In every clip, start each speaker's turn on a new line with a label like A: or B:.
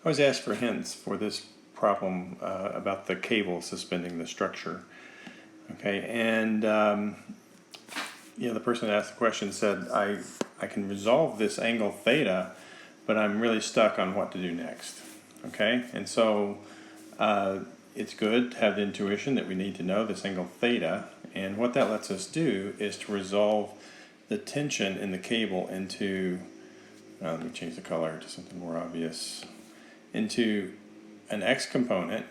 A: I was asked for hints for this problem about the cable suspending the structure. Okay, and the person that asked the question said, I can resolve this angle theta, but I'm really stuck on what to do next. Okay, and so it's good to have the intuition that we need to know this angle theta, and what that lets us do is to resolve the tension in the cable into, let me change the color to something more obvious, into an x component,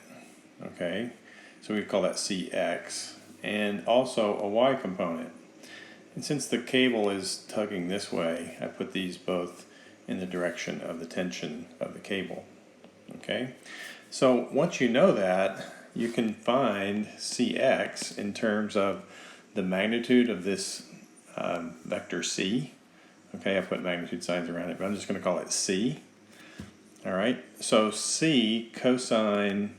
A: okay, so we call that Cx, and also a y component. And since the cable is tugging this way, I put these both in the direction of the tension of the cable. Okay, so once you know that, you can find Cx in terms of the magnitude of this vector C. Okay, I put magnitude signs around it, but I'm just going to call it C. All right, so C cosine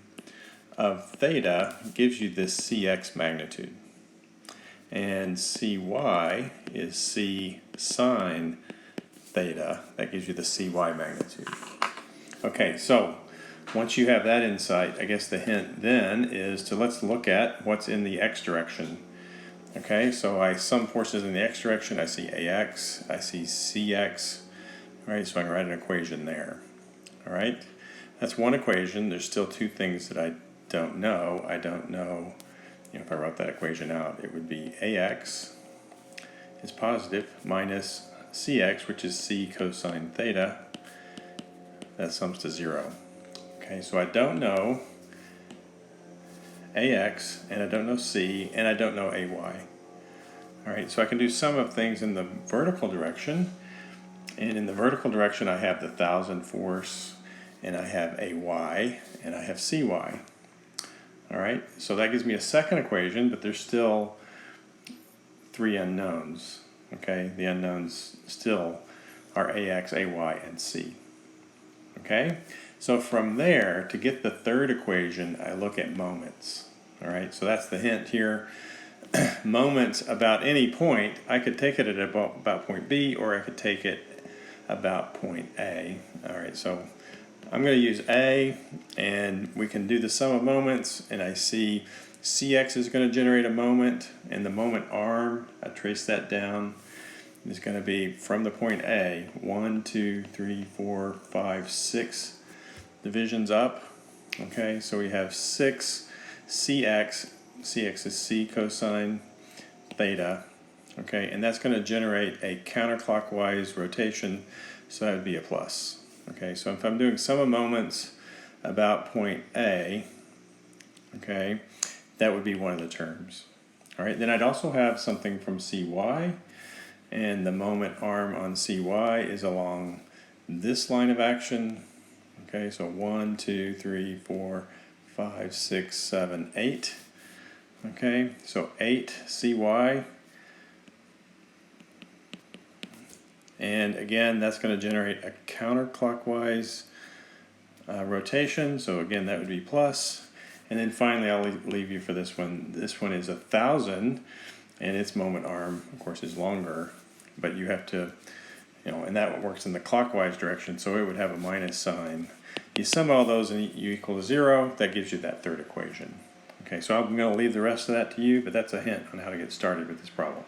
A: of theta gives you this Cx magnitude. And Cy is C sine theta. That gives you the Cy magnitude. Okay, so once you have that insight, I guess the hint then is let's look at what's in the x direction. Okay, so I sum forces in the x direction. I see Ax, I see Cx. All right, so I can write an equation there. All right, that's one equation. There's still two things that I don't know. I don't know, if I wrote that equation out, it would be Ax is positive minus Cx, which is C cosine theta. That sums to 0. Okay, so I don't know Ax, and I don't know C, and I don't know Ay. All right, so I can do sum of things in the vertical direction. And in the vertical direction, I have the 1,000 force, and I have Ay, and I have Cy. All right, so that gives me a second equation, but there's still three unknowns. Okay, the unknowns still are Ax, Ay, and C. Okay, so from there, to get the third equation, I look at moments. All right, so that's the hint here. Moments about any point, I could take it at about point B, or I could take it about point A. All right, so I'm going to use A, and we can do the sum of moments, and I see Cx is going to generate a moment, and the moment arm, I trace that down, is going to be from the point A, 1, 2, 3, 4, 5, 6 divisions up. Okay, so we have 6 Cx. Cx is C cosine theta. Okay, and that's going to generate a counterclockwise rotation, so that would be a plus. Okay, so if I'm doing sum of moments about point A, okay, that would be one of the terms. All right, then I'd also have something from Cy, and the moment arm on Cy is along this line of action. Okay, so 1, 2, 3, 4, 5, 6, 7, 8. Okay, so 8 Cy. And again, that's going to generate a counterclockwise rotation. So again, that would be plus. And then finally, I'll leave you for this one. This one is 1,000, and its moment arm, of course, is longer. But you have to, and that works in the clockwise direction, so it would have a minus sign. You sum all those and you equal to 0. That gives you that third equation. Okay, so I'm going to leave the rest of that to you, but that's a hint on how to get started with this problem.